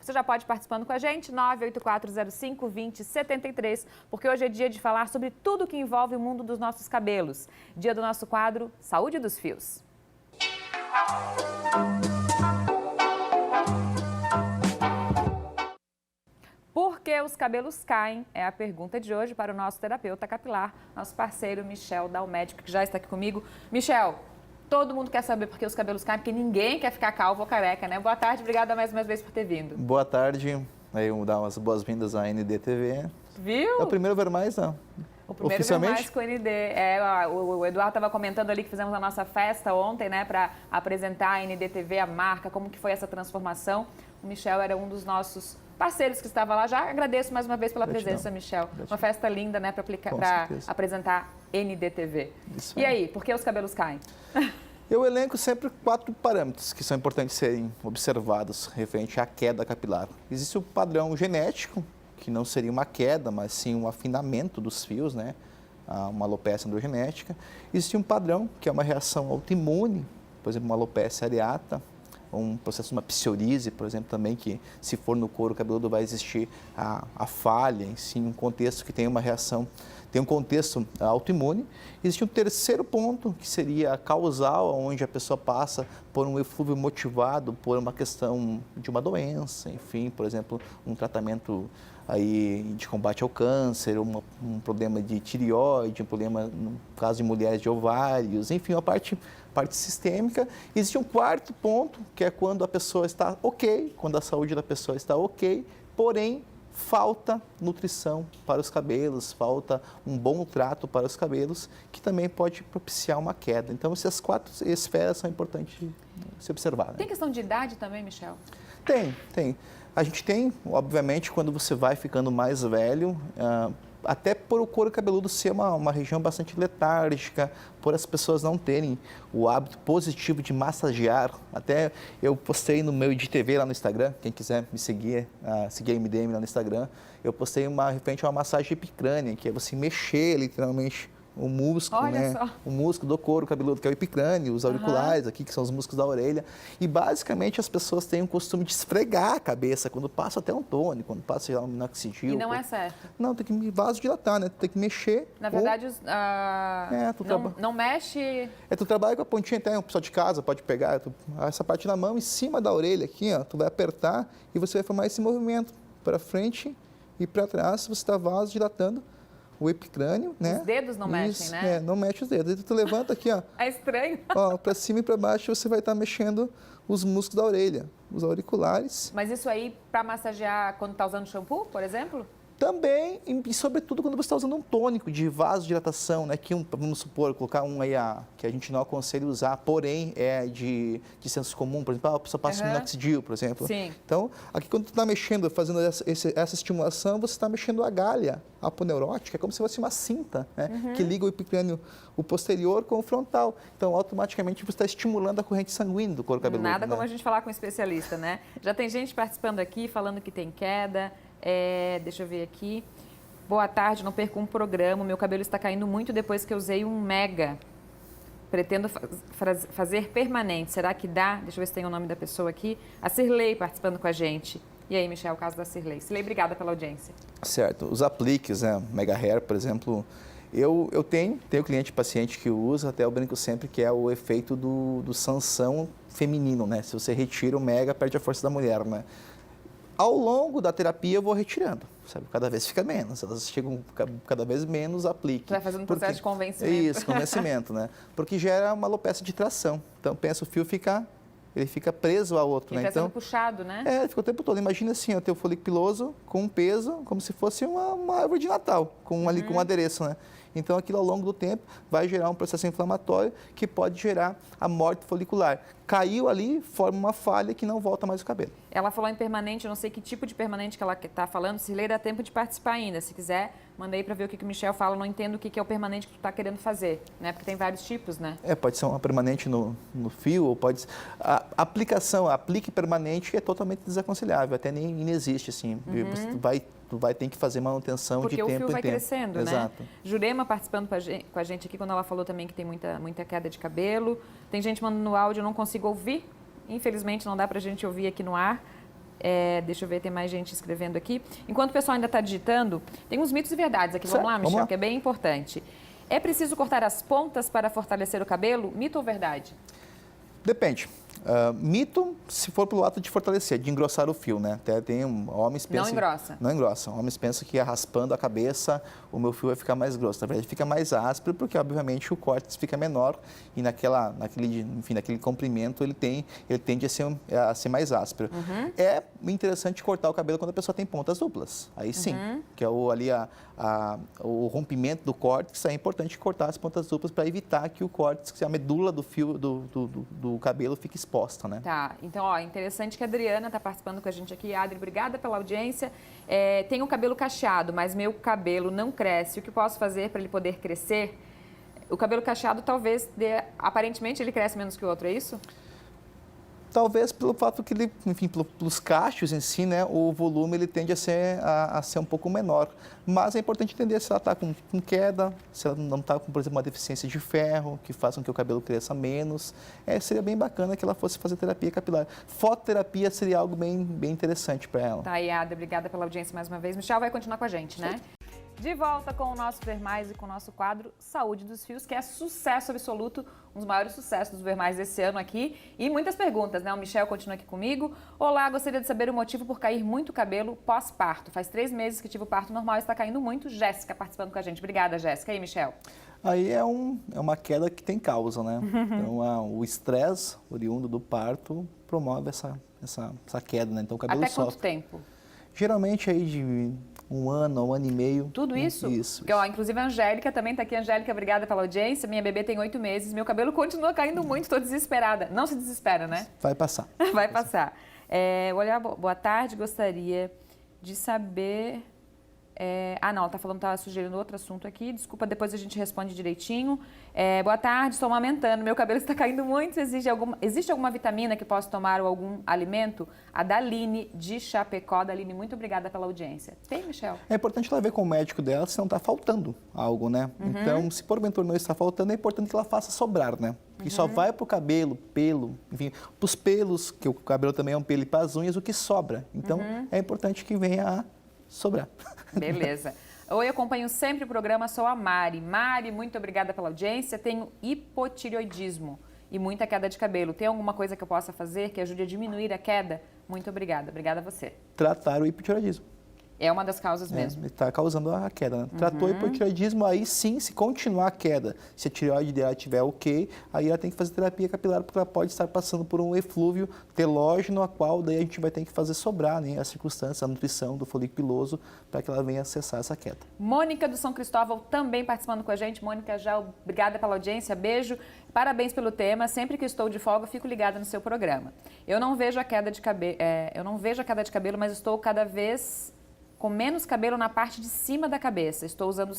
Você já pode ir participando com a gente, 98405-2073, porque hoje é dia de falar sobre tudo que envolve o mundo dos nossos cabelos. Dia do nosso quadro Saúde dos Fios. Por que os cabelos caem? É a pergunta de hoje para o nosso terapeuta capilar, nosso parceiro Michel Dalmédico, que já está aqui comigo. Michel, todo mundo quer saber por que os cabelos caem, porque ninguém quer ficar calvo ou careca, né? Boa tarde, obrigada mais uma vez por ter vindo. Boa tarde, aí eu vou dar umas boas-vindas à NDTV. Viu? É o primeiro Ver Mais, não? O primeiro Ver Mais com o ND. O Eduardo estava comentando ali que fizemos a nossa festa ontem, né, para apresentar a NDTV, a marca, como que foi essa transformação. O Michel era um dos nossos parceiros que estava lá. Já agradeço mais uma vez pela presença, Michel. Uma festa linda, né, para apresentar NDTV. Isso e aí, por que os cabelos caem? Eu elenco sempre 4 parâmetros que são importantes serem observados referente à queda capilar. Existe o padrão genético, que não seria uma queda, mas sim um afinamento dos fios, né? Uma alopecia androgenética. Existe um padrão, que é uma reação autoimune, por exemplo, uma alopecia areata, um processo de uma psoríase, por exemplo, também, que se for no couro cabeludo vai existir a falha, em si, um contexto que tem uma reação, tem um contexto autoimune. Existe um terceiro ponto, que seria causal, onde a pessoa passa por um eflúvio motivado por uma questão de uma doença, enfim, por exemplo, um tratamento aí de combate ao câncer, um problema de tireoide, um problema, no caso de mulheres, de ovários, enfim, uma parte sistêmica. Existe um quarto ponto, que é quando a pessoa está ok, quando a saúde da pessoa está ok, porém, falta nutrição para os cabelos, falta um bom trato para os cabelos, que também pode propiciar uma queda. Então, essas 4 esferas são importantes de se observar. Né? Tem questão de idade também, Michel? Tem. A gente tem, obviamente, quando você vai ficando mais velho, até por o couro cabeludo ser uma região bastante letárgica, por as pessoas não terem o hábito positivo de massagear. Até eu postei no meu IGTV lá no Instagram, quem quiser me seguir, seguir a MDM lá no Instagram, eu postei referente a uma massagem epicrânea, que é você mexer literalmente o músculo, o músculo do couro cabeludo, que é o epicrânio, os auriculares aqui, que são os músculos da orelha. E basicamente as pessoas têm o costume de esfregar a cabeça quando passa até um tônico, quando passa um minoxidil. E não é certo? Não, tem que vasodilatar, né? Tem que mexer. Na verdade, não mexe... Tu trabalha com a pontinha, até o pessoal de casa pode pegar essa parte da mão em cima da orelha aqui, ó, tu vai apertar e você vai formar esse movimento para frente e para trás, você está vasodilatando o epicrânio, né? Os dedos não mexem, né? Não mexe os dedos. Tu levanta aqui, ó. É estranho. Ó, para cima e para baixo você vai estar mexendo os músculos da orelha, os auriculares. Mas isso aí para massagear quando está usando shampoo, por exemplo? Também, e sobretudo quando você está usando um tônico de vasodilatação, né? Que vamos supor, colocar um aí que a gente não aconselha usar, porém é de senso comum, por exemplo, a pessoa passa um minoxidil, por exemplo. Sim. Então, aqui quando tu está mexendo, fazendo essa estimulação, você está mexendo a galha aponeurótica, é como se fosse uma cinta, né? Que liga o epicrânio, o posterior com o frontal. Então, automaticamente você está estimulando a corrente sanguínea do couro cabeludo. Nada como a gente falar com um especialista, né? Já tem gente participando aqui, falando que tem queda. Deixa eu ver aqui. Boa tarde, não perco um programa. Meu cabelo está caindo muito depois que eu usei um Mega. Pretendo fazer permanente. Será que dá? Deixa eu ver se tem o nome da pessoa aqui. A Cirlei participando com a gente. E aí, Michel, o caso da Cirlei. Cirlei, obrigada pela audiência. Certo. Os apliques, né? Mega Hair, por exemplo, eu tenho cliente paciente que usa, até eu brinco sempre que é o efeito do Sansão feminino, né? Se você retira o Mega, perde a força da mulher, né? Ao longo da terapia eu vou retirando, sabe? Cada vez fica menos, elas chegam cada vez menos aplique. Vai fazendo um processo de convencimento. Isso, convencimento, né? Porque gera uma alopecia de tração. Então, pensa, o fio fica preso ao outro, né? Ele está sendo puxado, né? Ele fica o tempo todo. Imagina assim, o teu folículo piloso com um peso, como se fosse uma árvore de Natal, ali com um adereço, né? Então, aquilo ao longo do tempo vai gerar um processo inflamatório que pode gerar a morte folicular. Caiu ali, forma uma falha que não volta mais o cabelo. Ela falou em permanente, eu não sei que tipo de permanente que ela está falando. Se lê, dá tempo de participar ainda. Se quiser, manda aí para ver o que o Michel fala. Eu não entendo o que é o permanente que tu está querendo fazer, né? Porque tem vários tipos, né? Pode ser uma permanente no fio, ou pode... A aplicação, aplique permanente é totalmente desaconselhável, até nem existe, assim. Tu vai ter que fazer manutenção de tempo em tempo. Porque o fio vai crescendo, Exato. Né? Jurema participando com a gente aqui, quando ela falou também que tem muita queda de cabelo. Tem gente mandando áudio, eu não consigo ouvir. Infelizmente, não dá para a gente ouvir aqui no ar. Deixa eu ver, tem mais gente escrevendo aqui. Enquanto o pessoal ainda está digitando, tem uns mitos e verdades aqui. Vamos lá, Michel, que é bem importante. É preciso cortar as pontas para fortalecer o cabelo? Mito ou verdade? Depende. Mito, se for pelo ato de fortalecer, de engrossar o fio, né? Até tem homens pensam... Não engrossa. Não engrossa. Homens pensam que raspando a cabeça, o meu fio vai ficar mais grosso. Na verdade, fica mais áspero, porque, obviamente, o córtex fica menor e naquele comprimento ele tende a ser mais áspero. É interessante cortar o cabelo quando a pessoa tem pontas duplas. Aí sim, que é o rompimento do córtex, é importante cortar as pontas duplas para evitar que o córtex, a medula do fio do cabelo fique exposta, né? Tá, então, interessante que a Adriana está participando com a gente aqui. Adri, obrigada pela audiência. Tenho o cabelo cacheado, mas meu cabelo não cresce. O que posso fazer para ele poder crescer? O cabelo cacheado talvez, aparentemente, ele cresce menos que o outro, é isso? Talvez pelo fato que ele, enfim, pelos cachos em si, né, o volume ele tende a ser um pouco menor. Mas é importante entender se ela está com queda, se ela não está com, por exemplo, uma deficiência de ferro, que faça com que o cabelo cresça menos. Seria bem bacana que ela fosse fazer terapia capilar. Fototerapia seria algo bem interessante para ela. Tá aí, Ada, obrigada pela audiência mais uma vez. Michel vai continuar com a gente, né? De volta com o nosso Ver Mais e com o nosso quadro Saúde dos Fios, que é sucesso absoluto, um dos maiores sucessos do Ver Mais desse ano aqui. E muitas perguntas, né? O Michel continua aqui comigo. Olá, gostaria de saber o motivo por cair muito cabelo pós-parto. Faz 3 meses que tive o parto normal e está caindo muito. Jéssica participando com a gente. Obrigada, Jéssica. E aí, Michel? Aí é uma queda que tem causa, né? Então, o estresse oriundo do parto promove essa queda, né? Então, o cabelo sofre. Até quanto sofre. tempo? Geralmente aí de 1 ano, 1 ano e meio. Tudo isso? Isso. Porque, inclusive a Angélica também está aqui. Angélica, obrigada pela audiência. Minha bebê tem 8 meses, meu cabelo continua caindo muito, estou desesperada. Não se desespera, né? Vai passar. Vai passar. Olha, boa tarde, gostaria de saber... não, ela está falando, estava sugerindo outro assunto aqui. Desculpa, depois a gente responde direitinho. Boa tarde, estou amamentando. Meu cabelo está caindo muito. Existe alguma vitamina que posso tomar ou algum alimento? A Daline de Chapecó. Daline, muito obrigada pela audiência. Tem, Michel? É importante ela ver com o médico dela se não está faltando algo, né? Então, se porventura não está faltando, é importante que ela faça sobrar, né? Porque só vai para o cabelo, pelo, enfim, para os pelos, que o cabelo também é um pelo, e para as unhas, o que sobra. Então, é importante que venha a sobrar. Beleza. Oi, eu acompanho sempre o programa, sou a Mari. Mari, muito obrigada pela audiência. Tenho hipotireoidismo e muita queda de cabelo. Tem alguma coisa que eu possa fazer que ajude a diminuir a queda? Muito obrigada. Obrigada a você. Tratar o hipotireoidismo. É uma das causas mesmo. Está causando a queda, né? Tratou o hipotireoidismo, aí sim, se continuar a queda, se a tireoide dela estiver ok, aí ela tem que fazer terapia capilar, porque ela pode estar passando por um eflúvio telógeno, a qual daí a gente vai ter que fazer sobrar, né, a circunstância, a nutrição do folículo piloso, para que ela venha acessar essa queda. Mônica do São Cristóvão também participando com a gente. Mônica, já obrigada pela audiência, beijo. Parabéns pelo tema. Sempre que estou de folga, fico ligada no seu programa. Eu não vejo a queda de cabelo, mas estou cada vez com menos cabelo na parte de cima da cabeça. Estou usando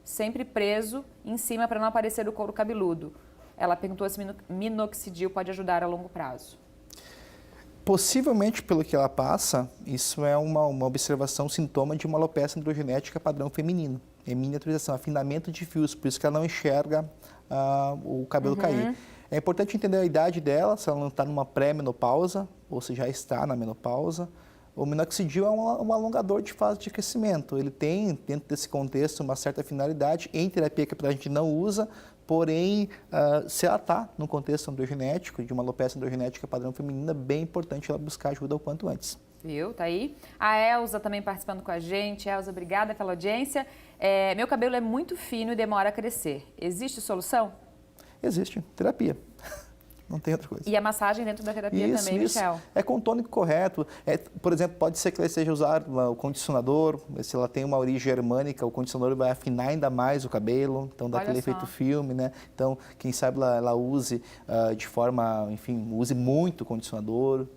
sempre preso em cima para não aparecer o couro cabeludo. Ela perguntou se minoxidil pode ajudar a longo prazo. Possivelmente, pelo que ela passa, isso é uma observação, sintoma de uma alopecia androgenética padrão feminino. É miniaturização, afinamento de fios, por isso que ela não enxerga o cabelo cair. É importante entender a idade dela, se ela não está numa pré-menopausa ou se já está na menopausa. O minoxidil é um alongador de fase de crescimento. Ele tem, dentro desse contexto, uma certa finalidade. Em terapia capilar a gente não usa, porém, se ela está no contexto androgenético, de uma alopecia androgenética padrão feminina, é bem importante ela buscar ajuda o quanto antes. Viu? Tá aí. A Elza também participando com a gente. Elza, obrigada pela audiência. Meu cabelo é muito fino e demora a crescer. Existe solução? Existe. Terapia. Não tem outra coisa. E a massagem dentro da terapia também, Michel? É com o tônico correto. Por exemplo, pode ser que ela esteja usando o condicionador, se ela tem uma origem germânica, o condicionador vai afinar ainda mais o cabelo, então dá aquele efeito filme, né? Então, quem sabe ela use de forma, enfim, use muito condicionador,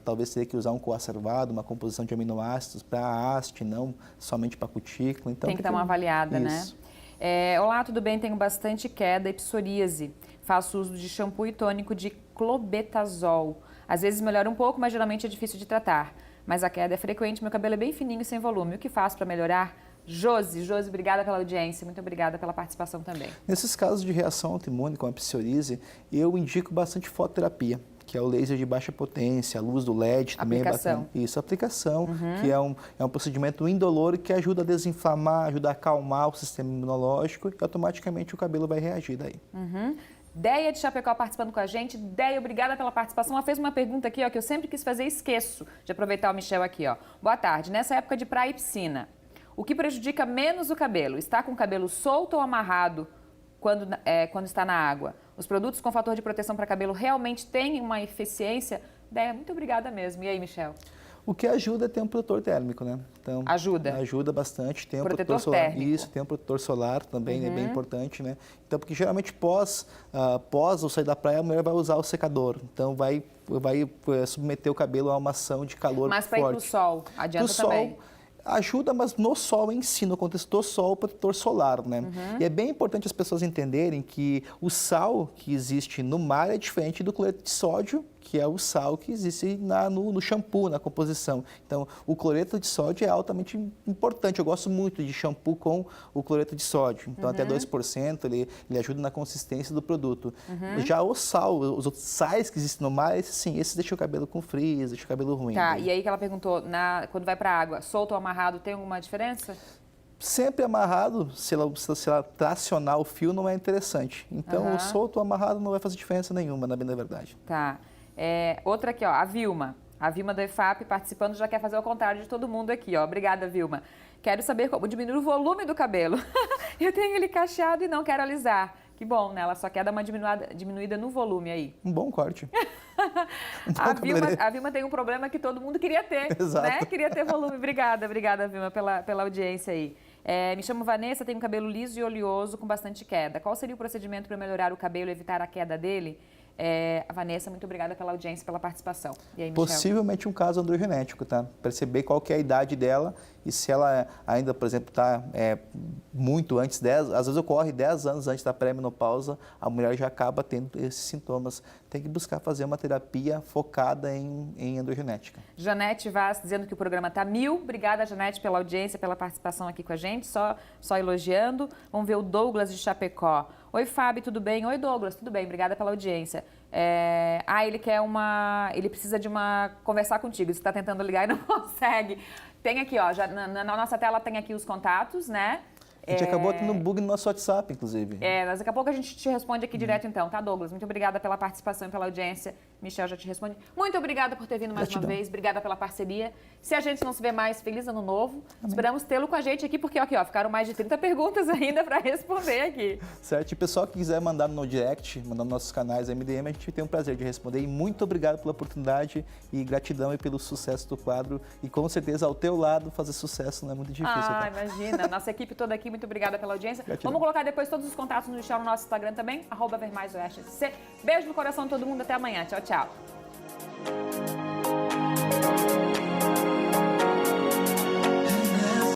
talvez teria que usar um coacervado, uma composição de aminoácidos para a haste, não somente para a cutícula. Então, tem que dar uma avaliada, né? Olá, tudo bem? Tenho bastante queda e psoríase. Faço uso de shampoo e tônico de clobetasol. Às vezes melhora um pouco, mas geralmente é difícil de tratar. Mas a queda é frequente, meu cabelo é bem fininho e sem volume. O que faço para melhorar? Josi, obrigada pela audiência. Muito obrigada pela participação também. Nesses casos de reação autoimune com a psoríase, eu indico bastante fototerapia, que é o laser de baixa potência, a luz do LED também Aplicação. é bacana. Isso, aplicação, que é um procedimento indolor que ajuda a desinflamar, ajuda a acalmar o sistema imunológico e automaticamente o cabelo vai reagir daí. Deia de Chapecó participando com a gente. Deia, obrigada pela participação. Ela fez uma pergunta aqui, ó, que eu sempre quis fazer e esqueço de aproveitar o Michel aqui, ó. Boa tarde. Nessa época de praia e piscina, o que prejudica menos o cabelo? Está com o cabelo solto ou amarrado quando está na água? Os produtos com fator de proteção para cabelo realmente têm uma eficiência? Deia, muito obrigada mesmo. E aí, Michel? O que ajuda é ter um protetor térmico, né? Então, Ajuda? Ajuda bastante. Tem um Protetor protetor solar. térmico. Isso, tem um protetor solar também, é bem importante, né? Então, porque geralmente pós o sair da praia, a mulher vai usar o secador. Então, vai submeter o cabelo a uma ação de calor Mas forte. para ir para o sol, adianta Pro também? sol, ajuda, mas no sol em si, no contexto do sol, o protetor solar, né? E é bem importante as pessoas entenderem que o sal que existe no mar é diferente do cloreto de sódio, que é o sal que existe no shampoo, na composição. Então, o cloreto de sódio é altamente importante. Eu gosto muito de shampoo com o cloreto de sódio. Então, até 2%, ele ajuda na consistência do produto. Já o sal, os outros sais que existem no mar, esses deixam o cabelo com frizz, deixam o cabelo ruim. Tá, né? e aí que ela perguntou, quando vai para a água, solto ou amarrado, tem alguma diferença? Sempre amarrado, se ela tracionar o fio, não é interessante. Então, o solto ou amarrado não vai fazer diferença nenhuma, na bem da verdade. Tá. Outra aqui, ó, a Vilma. A Vilma do EFAP participando já quer fazer o contrário de todo mundo aqui, ó. Obrigada, Vilma. Quero saber como diminuir o volume do cabelo. Eu tenho ele cacheado e não quero alisar. Que bom, né? Ela só quer dar uma diminuída no volume aí. Um bom corte. A Vilma tem um problema que todo mundo queria ter, Exato. né? Queria ter volume. Obrigada, Vilma, pela audiência aí. Me chamo Vanessa, tenho um cabelo liso e oleoso com bastante queda. Qual seria o procedimento para melhorar o cabelo e evitar a queda dele? A Vanessa, muito obrigada pela audiência, pela participação. E aí, Michel? Possivelmente um caso androgenético, tá? Perceber qual que é a idade dela e se ela ainda, por exemplo, está muito antes, às vezes ocorre 10 anos antes da pré-menopausa, a mulher já acaba tendo esses sintomas. Tem que buscar fazer uma terapia focada em androgenética. Janete Vaz dizendo que o programa está 1000. Obrigada, Janete, pela audiência, pela participação aqui com a gente, só elogiando. Vamos ver o Douglas de Chapecó. Oi, Fábio, tudo bem? Oi, Douglas, tudo bem? Obrigada pela audiência. Ele precisa conversar contigo. Você está tentando ligar e não consegue. Tem aqui, ó, já na nossa tela tem aqui os contatos, né? A gente acabou tendo um bug no nosso WhatsApp, inclusive. Mas daqui a pouco a gente te responde aqui direto então, tá, Douglas? Muito obrigada pela participação e pela audiência. Michel já te responde. Muito obrigada por ter vindo mais uma vez. Obrigada pela parceria. Se a gente não se vê mais, feliz ano novo. Amém. Esperamos tê-lo com a gente aqui, porque aqui, ó, ficaram mais de 30 perguntas ainda para responder aqui. Certo. E o pessoal que quiser mandar no direct, mandar nos nossos canais MDM, a gente tem um prazer de responder. E muito obrigado pela oportunidade e gratidão e pelo sucesso do quadro. E com certeza, ao teu lado, fazer sucesso não é muito difícil. Tá? Imagina. Nossa equipe toda aqui, muito obrigada pela audiência. Gratidão. Vamos colocar depois todos os contatos no Michel no nosso Instagram também, @vermaisoeste. Beijo no coração de todo mundo, até amanhã. Tchau, tchau.